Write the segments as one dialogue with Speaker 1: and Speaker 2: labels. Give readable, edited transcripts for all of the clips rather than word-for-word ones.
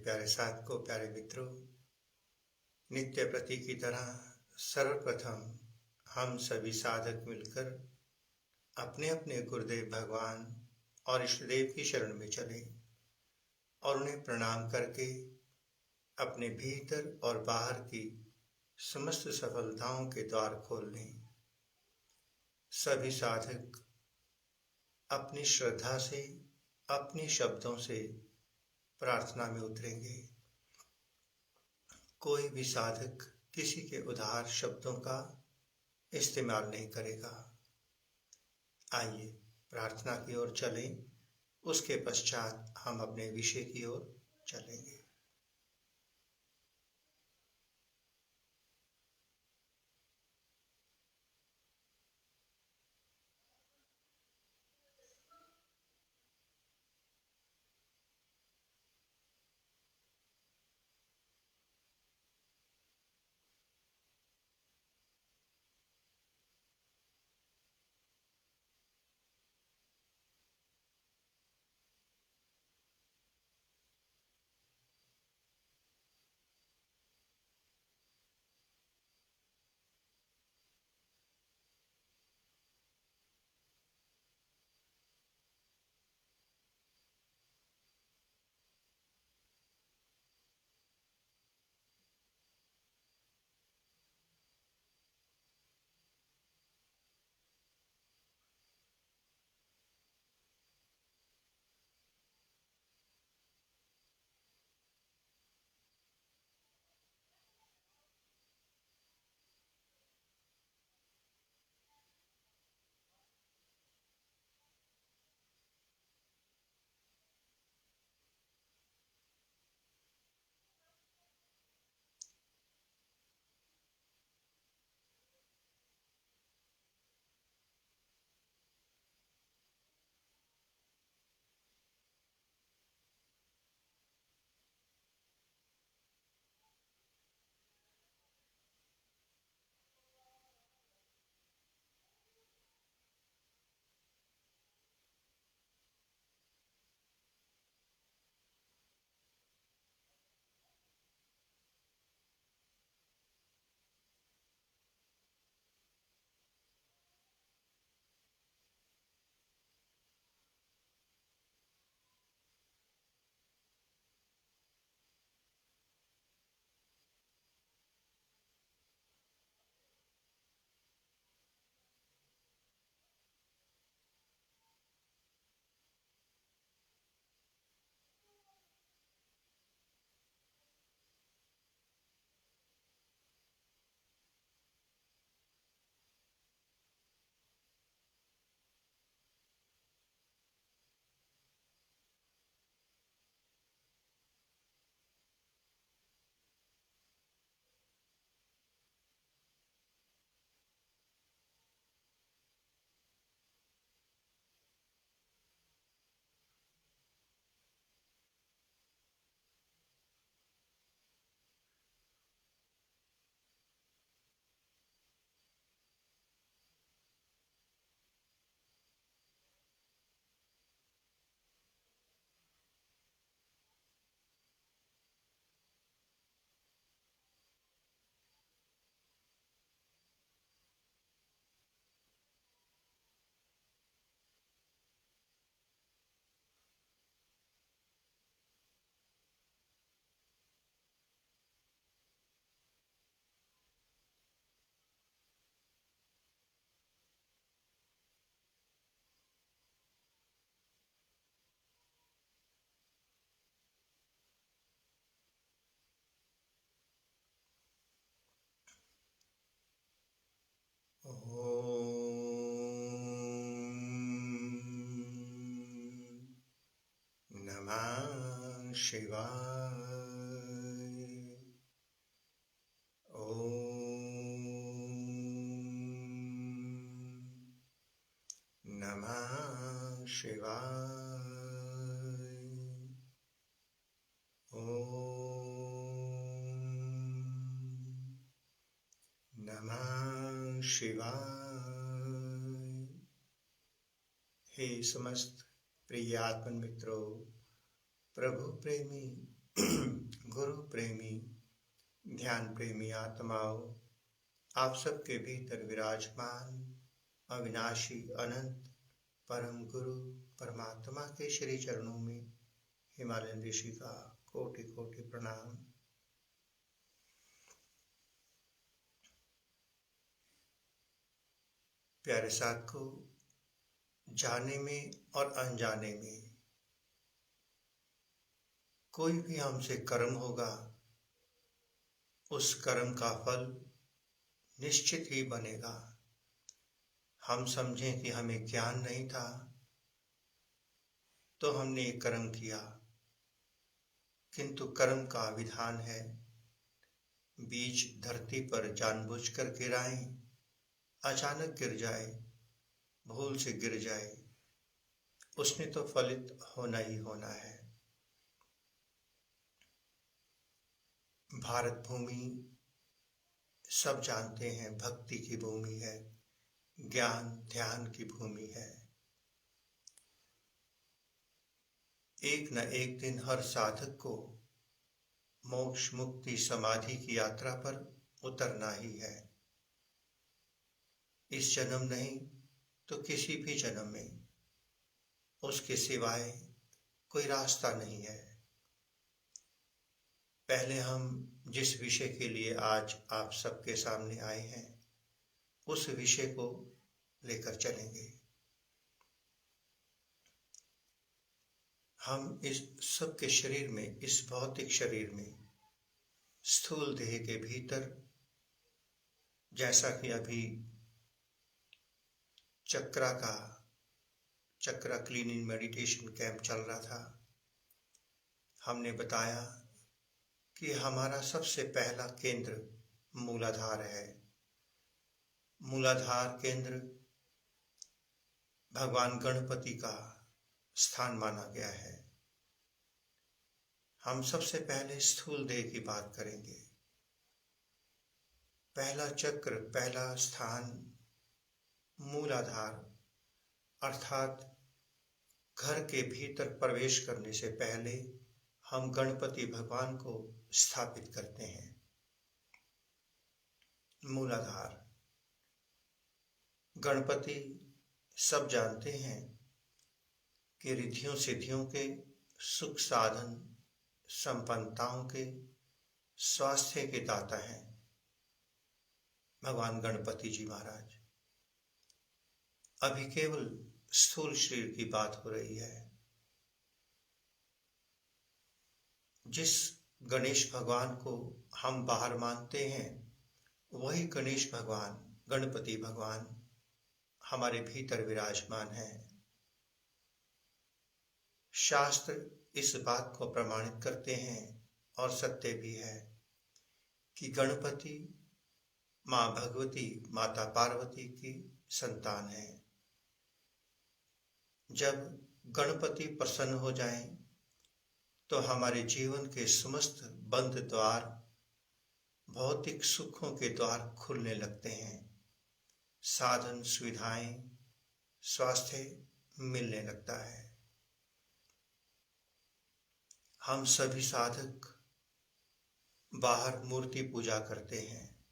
Speaker 1: प्यारे साधकों, प्यारे मित्रों, नित्य प्रति की तरह सर्वप्रथम हम सभी साधक मिलकर अपने अपने गुरुदेव भगवान और इष्टदेव की शरण में चले और उन्हें प्रणाम करके अपने भीतर और बाहर की समस्त सफलताओं के द्वार खोल लें। सभी साधक अपनी श्रद्धा से, अपने शब्दों से प्रार्थना में उतरेंगे। कोई भी साधक किसी के उधार शब्दों का इस्तेमाल नहीं करेगा। आइए प्रार्थना की ओर चलें, उसके पश्चात हम अपने विषय की ओर चलेंगे। नमः शिवाय। नमः शिवाय। नमः शिवाय। हे समस्त प्रिय आत्मन मित्रों, प्रभु प्रेमी गुरु प्रेमी, ध्यान प्रेमी आत्माओं, आप सबके भीतर विराजमान अविनाशी अनंत परम गुरु परमात्मा के श्री चरणों में हिमालयन ऋषि का कोटि कोटि प्रणाम। प्यारे साथियों, जाने में और अनजाने में कोई भी हमसे कर्म होगा, उस कर्म का फल निश्चित ही बनेगा। हम समझें कि हमें ज्ञान नहीं था तो हमने ये कर्म किया, किंतु कर्म का विधान है, बीज धरती पर जानबूझकर गिराएं, अचानक गिर जाए, भूल से गिर जाए, उसने तो फलित होना ही होना है। भारत भूमि सब जानते हैं भक्ति की भूमि है, ज्ञान ध्यान की भूमि है। एक न एक दिन हर साधक को मोक्ष मुक्ति समाधि की यात्रा पर उतरना ही है। इस जन्म नहीं तो किसी भी जन्म में उसके सिवाय कोई रास्ता नहीं है। पहले हम जिस विषय के लिए आज आप सबके सामने आए हैं, उस विषय को लेकर चलेंगे। हम इस सबके शरीर में, इस भौतिक शरीर में, स्थूल देह के भीतर, जैसा कि अभी चक्रा क्लीनिंग मेडिटेशन कैंप चल रहा था, हमने बताया कि हमारा सबसे पहला केंद्र मूलाधार है। मूलाधार केंद्र भगवान गणपति का स्थान माना गया है। हम सबसे पहले स्थूल देह की बात करेंगे। पहला चक्र, पहला स्थान मूलाधार, अर्थात घर के भीतर प्रवेश करने से पहले हम गणपति भगवान को स्थापित करते हैं। मूलाधार, गणपति सब जानते हैं कि रिद्धियों सिद्धियों के, सुख साधन संपन्नताओं के, स्वास्थ्य के दाता हैं भगवान गणपति जी महाराज। अभी केवल स्थूल शरीर की बात हो रही है। जिस गणेश भगवान को हम बाहर मानते हैं, वही गणेश भगवान, गणपति भगवान हमारे भीतर विराजमान है। शास्त्र इस बात को प्रमाणित करते हैं और सत्य भी है कि गणपति माँ भगवती, माता पार्वती की संतान है। जब गणपति प्रसन्न हो जाएं, तो हमारे जीवन के समस्त बंद द्वार, भौतिक सुखों के द्वार खुलने लगते हैं। साधन सुविधाएं, स्वास्थ्य मिलने लगता है। हम सभी साधक बाहर मूर्ति पूजा करते हैं।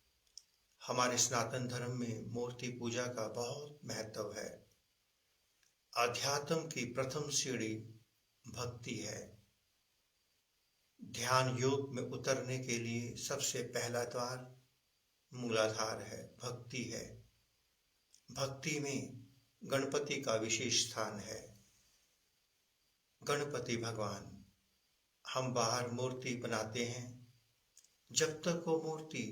Speaker 1: हमारे सनातन धर्म में मूर्ति पूजा का बहुत महत्व है। अध्यात्म की प्रथम सीढ़ी भक्ति है। ध्यान योग में उतरने के लिए सबसे पहला द्वार मूलाधार है, भक्ति है। भक्ति में गणपति का विशेष स्थान है। गणपति भगवान, हम बाहर मूर्ति बनाते हैं, जब तक वो मूर्ति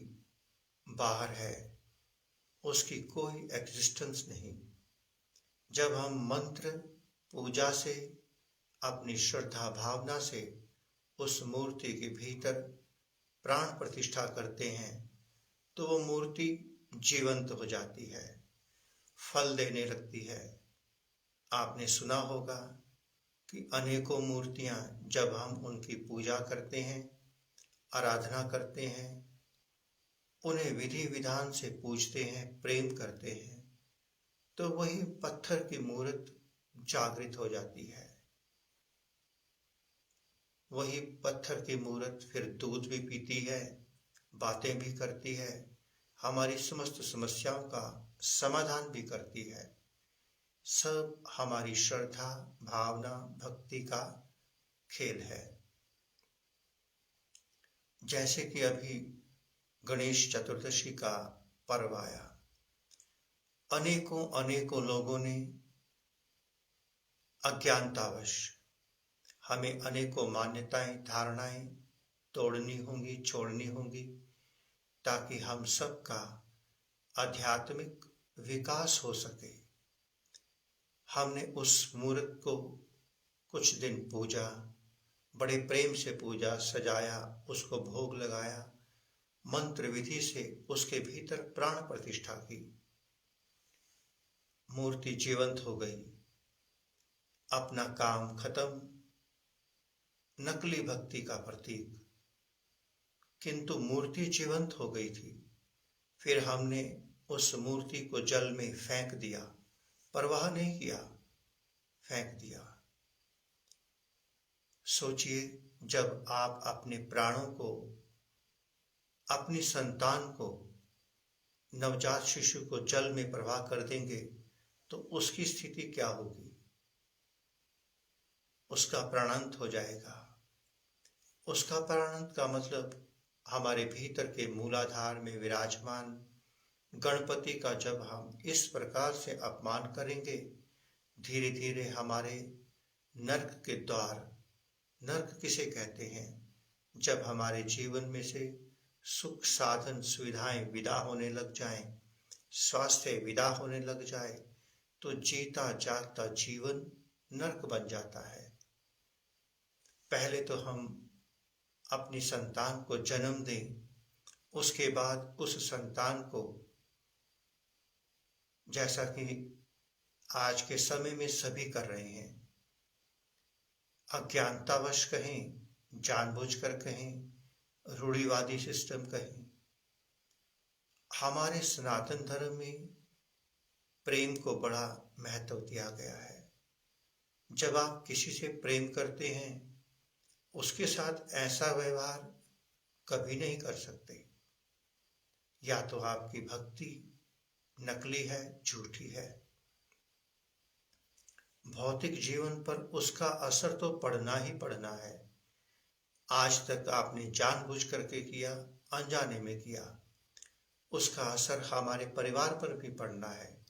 Speaker 1: बाहर है उसकी कोई एग्जिस्टेंस नहीं। जब हम मंत्र पूजा से, अपनी श्रद्धा भावना से उस मूर्ति के भीतर प्राण प्रतिष्ठा करते हैं, तो वो मूर्ति जीवंत हो जाती है, फल देने लगती है। आपने सुना होगा कि अनेकों मूर्तियां जब हम उनकी पूजा करते हैं, आराधना करते हैं, उन्हें विधि विधान से पूजते हैं, प्रेम करते हैं, तो वही पत्थर की मूर्त जागृत हो जाती है। वही पत्थर की मूर्त फिर दूध भी पीती है, बातें भी करती है, हमारी समस्त समस्याओं का समाधान भी करती है। सब हमारी श्रद्धा, भावना, भक्ति का खेल है। जैसे कि अभी गणेश चतुर्दशी का पर्व आया, अनेकों अनेकों लोगों ने अज्ञानतावश हमें अनेकों मान्यताएं, धारणाएं तोड़नी होंगी, छोड़नी होंगी, ताकि हम सबका आध्यात्मिक विकास हो सके। हमने उस मूर्त को कुछ दिन पूजा, बड़े प्रेम से पूजा, सजाया, उसको भोग लगाया, मंत्र विधि से उसके भीतर प्राण प्रतिष्ठा की। मूर्ति जीवंत हो गई, अपना काम खत्म, नकली भक्ति का प्रतीक। किंतु मूर्ति जीवंत हो गई थी। फिर हमने उस मूर्ति को जल में फेंक दिया, परवाह नहीं किया, फेंक दिया। सोचिए, जब आप अपने प्राणों को, अपनी संतान को, नवजात शिशु को जल में प्रवाह कर देंगे तो उसकी स्थिति क्या होगी? उसका प्राणांत हो जाएगा। उसका प्राणांत का मतलब हमारे भीतर के मूलाधार में विराजमान गणपति का जब हम इस प्रकार से अपमान करेंगे, धीरे धीरे हमारे नर्क के द्वार, नर्क किसे कहते हैं? जब हमारे जीवन में से सुख, साधन, सुविधाएं विदा होने लग जाएं, स्वास्थ्य विदा होने लग जाए, तो जीता जागता जीवन नर्क बन जाता है। पहले तो हम अपनी संतान को जन्म दें, उसके बाद उस संतान को, जैसा कि आज के समय में सभी कर रहे हैं, अज्ञानतावश कहें, जानबूझकर कहें, रूढ़िवादी सिस्टम कहें, हमारे सनातन धर्म में प्रेम को बड़ा महत्व दिया गया है। जब आप किसी से प्रेम करते हैं, उसके साथ ऐसा व्यवहार कभी नहीं कर सकते। या तो आपकी भक्ति नकली है, झूठी है। भौतिक जीवन पर उसका असर तो पड़ना ही पड़ना है। आज तक आपने जानबूझ करके किया, अनजाने में किया, उसका असर हमारे परिवार पर भी पड़ना है,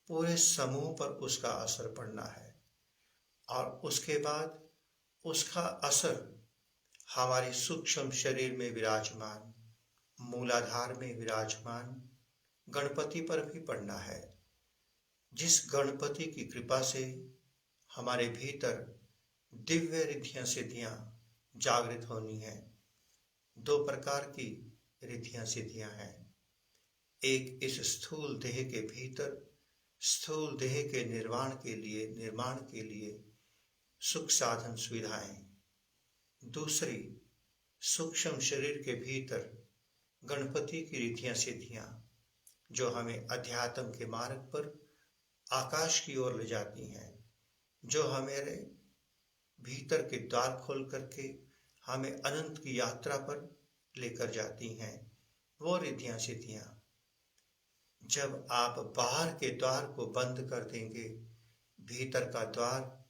Speaker 1: पूरे समूह पर उसका असर पड़ना है, और उसके बाद उसका असर हमारे सूक्ष्म शरीर में विराजमान, मूलाधार में विराजमान गणपति पर भी पड़ना है। जिस गणपति की कृपा से हमारे भीतर दिव्य रिद्धियां सिद्धियां जागृत होनी है। दो प्रकार की रिद्धियां सिद्धियां हैं। एक इस स्थूल देह के भीतर, स्थूल देह के निर्माण के लिए सुख, साधन, सुविधाएं। दूसरी सूक्ष्म शरीर के भीतर गणपति की रिद्धियां सिद्धियां, जो हमें अध्यात्म के मार्ग पर आकाश की ओर ले जाती हैं, जो हमारे भीतर के द्वार खोल करके हमें अनंत की यात्रा पर लेकर जाती हैं, वो रिद्धियां सिद्धियां। जब आप बाहर के द्वार को बंद कर देंगे, भीतर का द्वार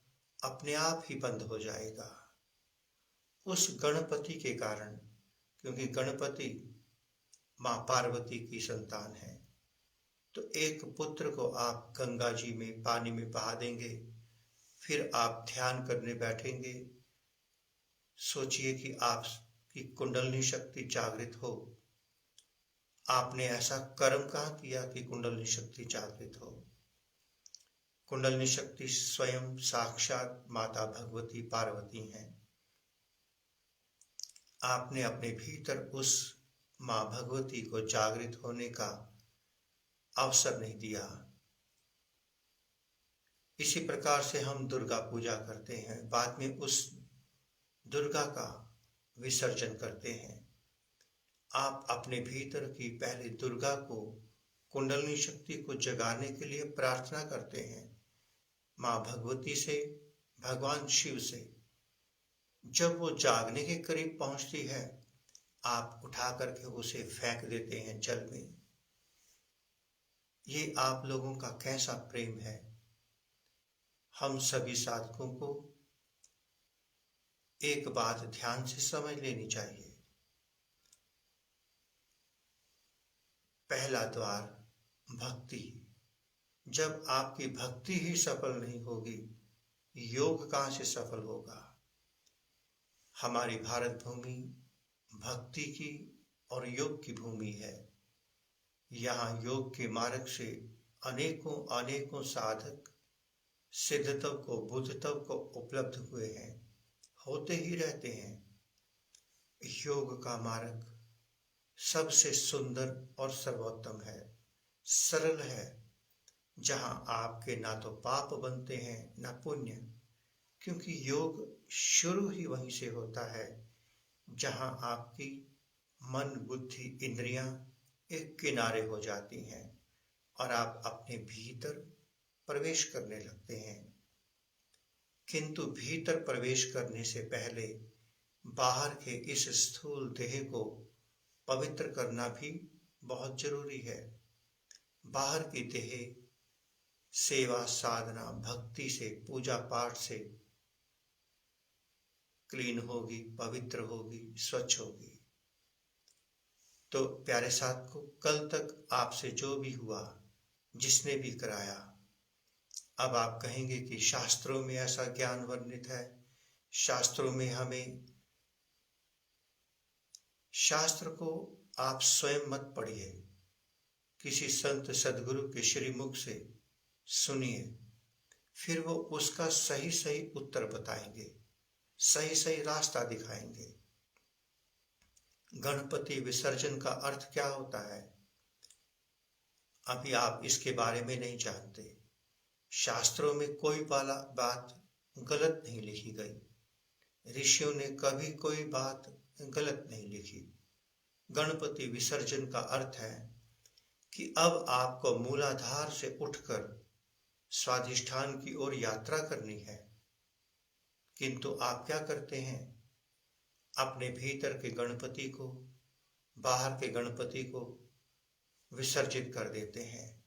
Speaker 1: अपने आप ही बंद हो जाएगा। उस गणपति के कारण, क्योंकि गणपति मां पार्वती की संतान है, तो एक पुत्र को आप गंगा जी में पानी में बहा देंगे, फिर आप ध्यान करने बैठेंगे। सोचिए कि आपकी कुंडलिनी शक्ति जागृत हो। आपने ऐसा कर्म कहाँ किया कि कुंडलिनी शक्ति जागृत हो? कुंडलिनी शक्ति स्वयं साक्षात माता भगवती पार्वती हैं। आपने अपने भीतर उस मां भगवती को जागृत होने का अवसर नहीं दिया। इसी प्रकार से हम दुर्गा पूजा करते हैं, बाद में उस दुर्गा का विसर्जन करते हैं। आप अपने भीतर की पहले दुर्गा को, कुंडलिनी शक्ति को जगाने के लिए प्रार्थना करते हैं, मां भगवती से, भगवान शिव से। जब वो जागने के करीब पहुंचती है, आप उठा करके उसे फेंक देते हैं जल में। ये आप लोगों का कैसा प्रेम है। हम सभी साधकों को एक बात ध्यान से समझ लेनी चाहिए। पहला द्वार भक्ति। जब आपकी भक्ति ही सफल नहीं होगी, योग कहां से सफल होगा। हमारी भारत भूमि भक्ति की और योग की भूमि है। यहाँ योग के मार्ग से अनेकों अनेकों साधक सिद्धतव को बुद्धतव को उपलब्ध हुए हैं, होते ही रहते हैं। योग का मार्ग सबसे सुंदर और सर्वोत्तम है, सरल है, जहां आपके ना तो पाप बनते हैं ना पुण्य, क्योंकि योग शुरू ही वहीं से होता है जहां आपकी मन बुद्धि इंद्रियां एक किनारे हो जाती हैं और आप अपने भीतर प्रवेश करने लगते हैं। किंतु भीतर प्रवेश करने से पहले बाहर के इस स्थूल देह को पवित्र करना भी बहुत जरूरी है। बाहर की देह सेवा साधना भक्ति से पूजा पाठ से क्लीन होगी, पवित्र होगी, स्वच्छ होगी। तो प्यारे साथ को कल तक आपसे जो भी हुआ, जिसने भी कराया, अब आप कहेंगे कि शास्त्रों में ऐसा ज्ञान वर्णित है। शास्त्रों में हमें, शास्त्र को आप स्वयं मत पढ़िए, किसी संत सदगुरु के श्रीमुख से सुनिए, फिर वो उसका सही सही उत्तर बताएंगे, सही सही रास्ता दिखाएंगे। गणपति विसर्जन का अर्थ क्या होता है, अभी आप इसके बारे में नहीं जानते। शास्त्रों में कोई बात गलत नहीं लिखी गई, ऋषियों ने कभी कोई बात गलत नहीं लिखी। गणपति विसर्जन का अर्थ है कि अब आपको मूलाधार से उठकर स्वाधिष्ठान की ओर यात्रा करनी है। किंतु आप क्या करते हैं, अपने भीतर के गणपति को, बाहर के गणपति को विसर्जित कर देते हैं।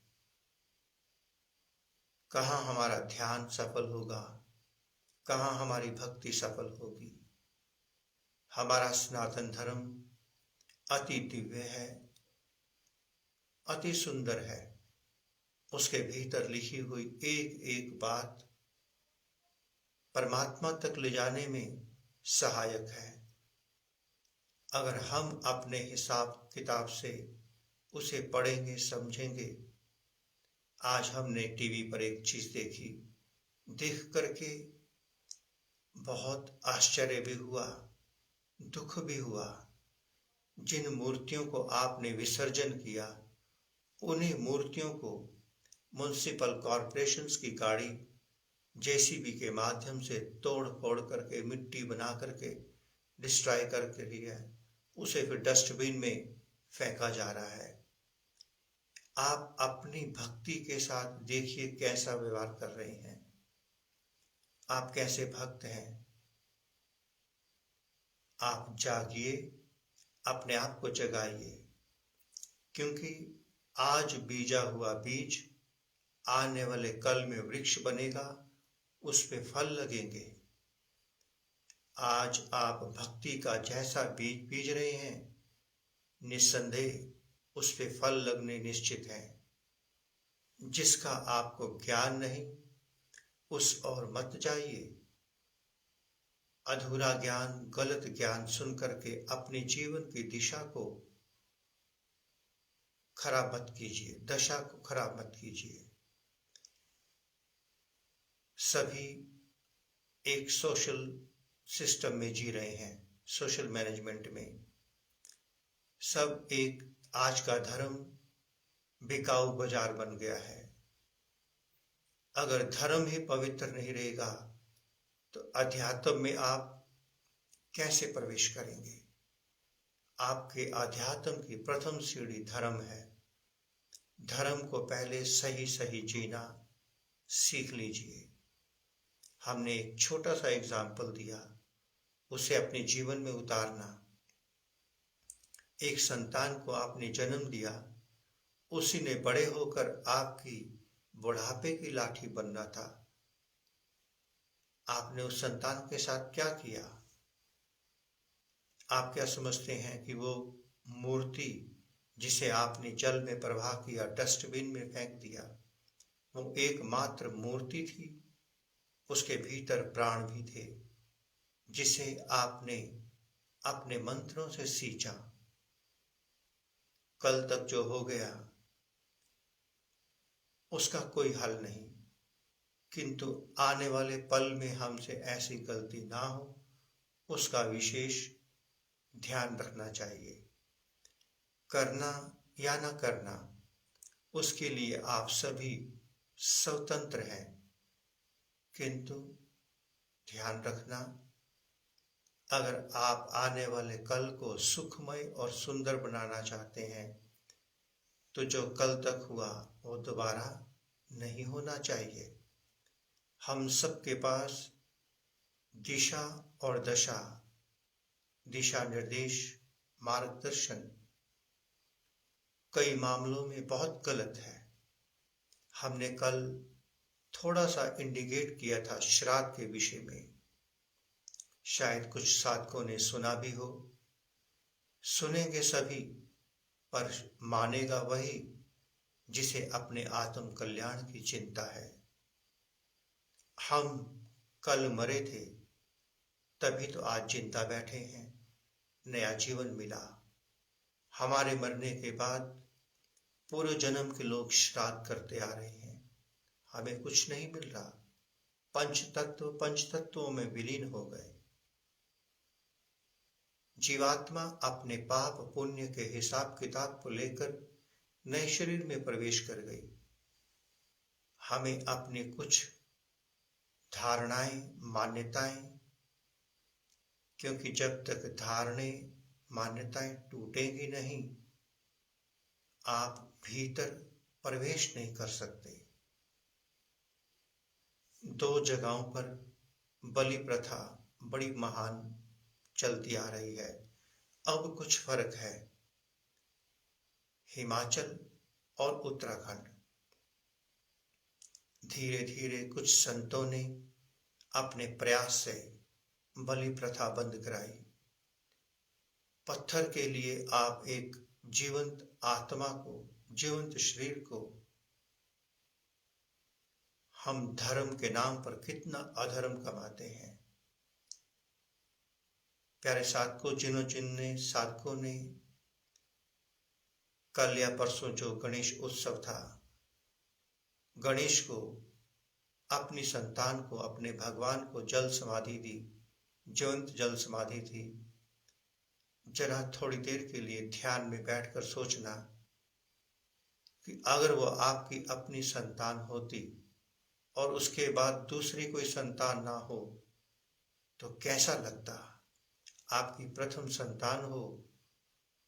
Speaker 1: कहाँ हमारा ध्यान सफल होगा, कहाँ हमारी भक्ति सफल होगी। हमारा सनातन धर्म अति दिव्य है, अति सुंदर है। उसके भीतर लिखी हुई एक एक बात परमात्मा तक ले जाने में सहायक है। अगर हम अपने हिसाब किताब से उसे पढ़ेंगे, समझेंगे। आज हमने टीवी पर एक चीज देखी, देख करके बहुत आश्चर्य भी हुआ, दुख भी हुआ। जिन मूर्तियों को आपने विसर्जन किया, उन्हीं मूर्तियों को म्युनिसिपल कॉरपोरेशंस की गाड़ी जेसीबी के माध्यम से तोड़ फोड़ करके मिट्टी बना करके डिस्ट्रॉय करके लिया, उसे फिर डस्टबिन में फेंका जा रहा है। आप अपनी भक्ति के साथ देखिए कैसा व्यवहार कर रहे हैं, आप कैसे भक्त हैं। आप जागिए, अपने आप को जगाइए, क्योंकि आज बीजा हुआ बीज आने वाले कल में वृक्ष बनेगा, उस पे फल लगेंगे। आज आप भक्ति का जैसा बीज बीज रहे हैं, निस्संदेह उस पे फल लगने निश्चित है। जिसका आपको ज्ञान नहीं, उस ओर मत जाइए। अधूरा ज्ञान, गलत ज्ञान सुन करके अपने जीवन की दिशा को खराब मत कीजिए, दशा को खराब मत कीजिए। सभी एक सोशल सिस्टम में जी रहे हैं, सोशल मैनेजमेंट में। सब एक, आज का धर्म बिकाऊ बाजार बन गया है। अगर धर्म ही पवित्र नहीं रहेगा तो अध्यात्म में आप कैसे प्रवेश करेंगे। आपके अध्यात्म की प्रथम सीढ़ी धर्म है। धर्म को पहले सही सही जीना सीख लीजिए। हमने एक छोटा सा एग्जाम्पल दिया, उसे अपने जीवन में उतारना। एक संतान को आपने जन्म दिया, उसी ने बड़े होकर आपकी बुढ़ापे की लाठी बनना था। आपने उस संतान के साथ क्या किया? आप क्या समझते हैं कि वो मूर्ति जिसे आपने जल में प्रवाह किया, डस्टबिन में फेंक दिया, वो एकमात्र मूर्ति थी? उसके भीतर प्राण भी थे, जिसे आपने अपने मंत्रों से सींचा। कल तक जो हो गया उसका कोई हल नहीं, किंतु आने वाले पल में हमसे ऐसी गलती ना हो, उसका विशेष ध्यान रखना चाहिए। करना या न करना, उसके लिए आप सभी स्वतंत्र हैं, किंतु ध्यान रखना, अगर आप आने वाले कल को सुखमय और सुंदर बनाना चाहते हैं तो जो कल तक हुआ वो दोबारा नहीं होना चाहिए। हम सबके पास दिशा और दशा, दिशा निर्देश, मार्गदर्शन कई मामलों में बहुत गलत है। हमने कल थोड़ा सा इंडिकेट किया था श्राद्ध के विषय में, शायद कुछ साधकों ने सुना भी हो। सुनेंगे सभी, पर मानेगा वही जिसे अपने आत्म कल्याण की चिंता है। हम कल मरे थे, तभी तो आज जिंदा बैठे हैं, नया जीवन मिला। हमारे मरने के बाद पूर्व जन्म के लोग श्राद्ध करते आ रहे हैं, हमें कुछ नहीं मिल रहा। पंच तत्वों में विलीन हो गए। जीवात्मा अपने पाप पुण्य के हिसाब किताब को लेकर नए शरीर में प्रवेश कर गई। हमें अपने कुछ धारणाएं, मान्यताएं, क्योंकि जब तक धारणाएं, मान्यताएं टूटेंगी नहीं, आप भीतर प्रवेश नहीं कर सकते। 2 जगहों पर बलि प्रथा बड़ी महान चलती आ रही है। अब कुछ फर्क है, हिमाचल और उत्तराखंड। धीरे धीरे कुछ संतों ने अपने प्रयास से बलि प्रथा बंद कराई। पत्थर के लिए आप एक जीवंत आत्मा को, जीवंत शरीर को, हम धर्म के नाम पर कितना अधर्म कमाते हैं। प्यारे साधकों, जिन साधकों ने कल या परसों जो गणेश उत्सव था, गणेश को, अपनी संतान को, अपने भगवान को जल समाधि दी, जीवंत जल समाधि थी। जरा थोड़ी देर के लिए ध्यान में बैठकर सोचना कि अगर वो आपकी अपनी संतान होती और उसके बाद दूसरी कोई संतान ना हो तो कैसा लगता। आपकी प्रथम संतान हो,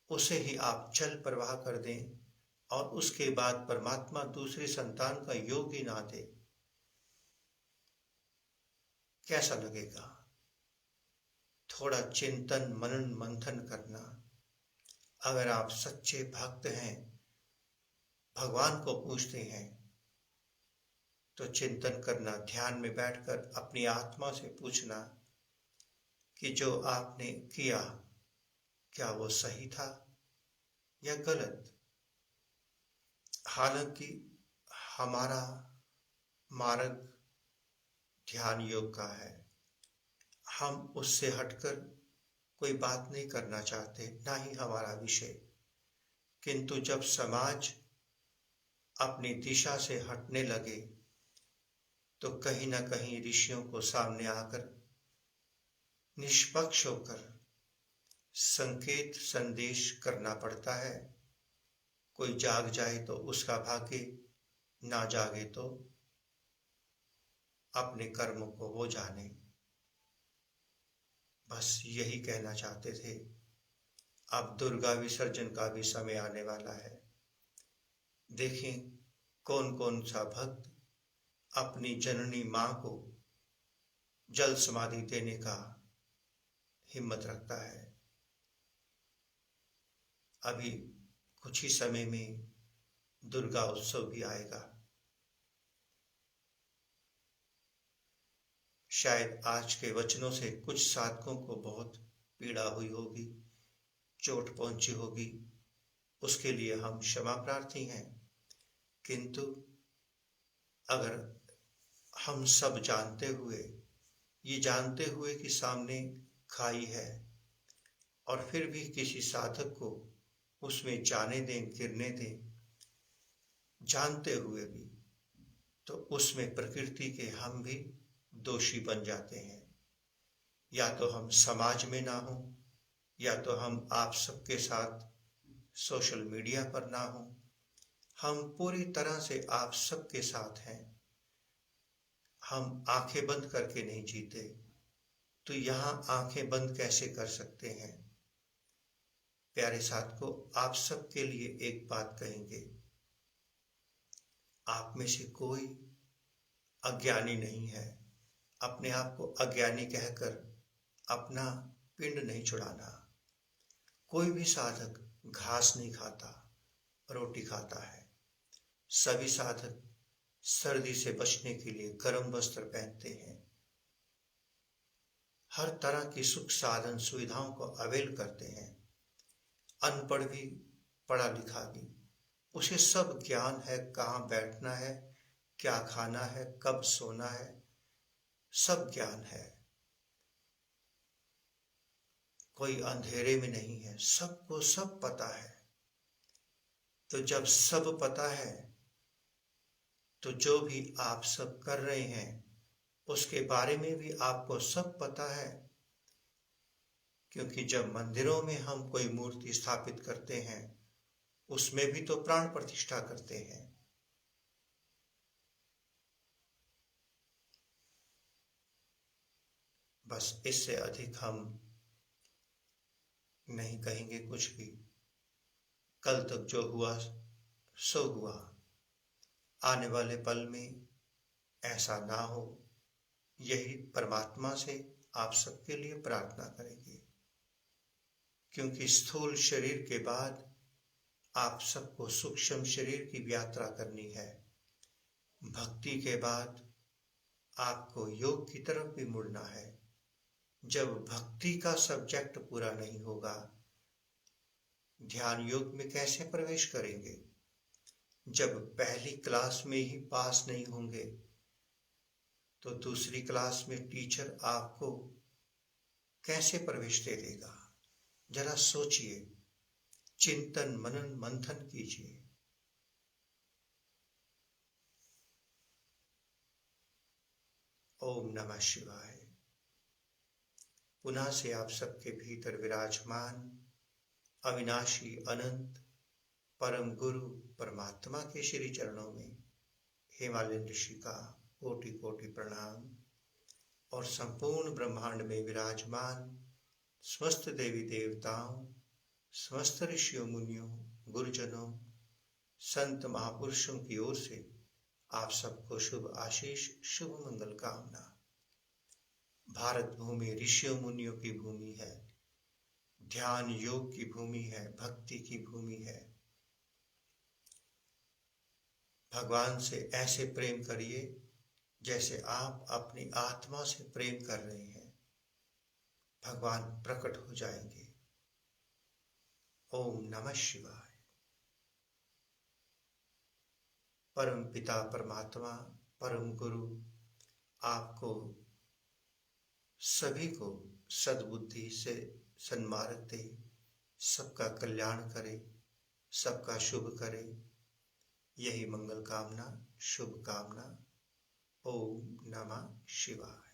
Speaker 1: उसे ही आप जल प्रवाह कर दें और उसके बाद परमात्मा दूसरी संतान का योग ही ना दे, कैसा लगेगा। थोड़ा चिंतन, मनन, मंथन करना। अगर आप सच्चे भक्त हैं, भगवान को पूजते हैं, तो चिंतन करना, ध्यान में बैठकर अपनी आत्मा से पूछना कि जो आपने किया क्या वो सही था या गलत। हालांकि हमारा मार्ग ध्यान योग का है, हम उससे हटकर कोई बात नहीं करना चाहते, ना ही हमारा विषय। किंतु जब समाज अपनी दिशा से हटने लगे तो कहीं ना कहीं ऋषियों को सामने आकर निष्पक्ष होकर संकेत, संदेश करना पड़ता है। कोई जाग जाए तो उसका भाग्य, ना जागे तो अपने कर्मों को वो जाने। बस यही कहना चाहते थे। अब दुर्गा विसर्जन का भी समय आने वाला है। देखें कौन कौन सा भक्त अपनी जननी मां को जल समाधि देने का हिम्मत रखता है। अभी कुछ ही समय में दुर्गा उत्सव भी आएगा। शायद आज के वचनों से कुछ साधकों को बहुत पीड़ा हुई होगी, चोट पहुंची होगी, उसके लिए हम क्षमा प्रार्थी हैं। किंतु अगर हम सब ये जानते हुए कि सामने खाई है और फिर भी किसी साधक को उसमें जाने दें, गिरने दें, जानते हुए भी, तो उसमें प्रकृति के हम भी दोषी बन जाते हैं। या तो हम समाज में ना हो, या तो हम आप सबके साथ सोशल मीडिया पर ना हो। हम पूरी तरह से आप सबके साथ हैं। हम आंखें बंद करके नहीं जीते, तो यहाँ आंखें बंद कैसे कर सकते हैं? प्यारे साथियों, आप सबके लिए एक बात कहेंगे, आप में से कोई अज्ञानी नहीं है। अपने आप को अज्ञानी कहकर अपना पिंड नहीं छुड़ाना। कोई भी साधक घास नहीं खाता, रोटी खाता है। सभी साधक सर्दी से बचने के लिए गर्म वस्त्र पहनते हैं। हर तरह की सुख साधन सुविधाओं को अवेल करते हैं। अनपढ़ भी, पढ़ा लिखा भी, उसे सब ज्ञान है, कहाँ बैठना है, क्या खाना है, कब सोना है, सब ज्ञान है। कोई अंधेरे में नहीं है, सबको सब पता है। तो जब सब पता है, तो जो भी आप सब कर रहे हैं उसके बारे में भी आपको सब पता है। क्योंकि जब मंदिरों में हम कोई मूर्ति स्थापित करते हैं, उसमें भी तो प्राण प्रतिष्ठा करते हैं। बस इससे अधिक हम नहीं कहेंगे कुछ भी। कल तक जो हुआ सो हुआ। आने वाले पल में ऐसा ना हो, यही परमात्मा से आप सबके लिए प्रार्थना करेंगे। क्योंकि स्थूल शरीर के बाद आप सबको सूक्ष्म शरीर की यात्रा करनी है। भक्ति के बाद आपको योग की तरफ भी मुड़ना है। जब भक्ति का सब्जेक्ट पूरा नहीं होगा, ध्यान योग में कैसे प्रवेश करेंगे? जब पहली क्लास में ही पास नहीं होंगे, तो दूसरी क्लास में टीचर आपको कैसे प्रवेश दे देगा? जरा सोचिए, चिंतन मनन मंथन कीजिए। ओम नमः शिवाय। पुनः से आप सबके भीतर विराजमान अविनाशी अनंत परम गुरु परमात्मा के श्री चरणों में हिमालय ऋषि का कोटि कोटि प्रणाम, और संपूर्ण ब्रह्मांड में विराजमान समस्त देवी देवताओं, समस्त ऋषियों मुनियों, गुरुजनों, संत महापुरुषों की ओर से आप सबको शुभ आशीष, शुभ मंगल कामना। भारत भूमि ऋषियों मुनियों की भूमि है, ध्यान योग की भूमि है, भक्ति की भूमि है। भगवान से ऐसे प्रेम करिए जैसे आप अपनी आत्मा से प्रेम कर रहे हैं। भगवान प्रकट हो जाएंगे। ओम नमः शिवाय। परम पिता परमात्मा, परम गुरु आपको सभी को सद्बुद्धि से सन्मार्ग दे, सबका कल्याण करे, सबका शुभ करे, यही मंगल कामना, शुभ कामना। ओम नमः शिवाय।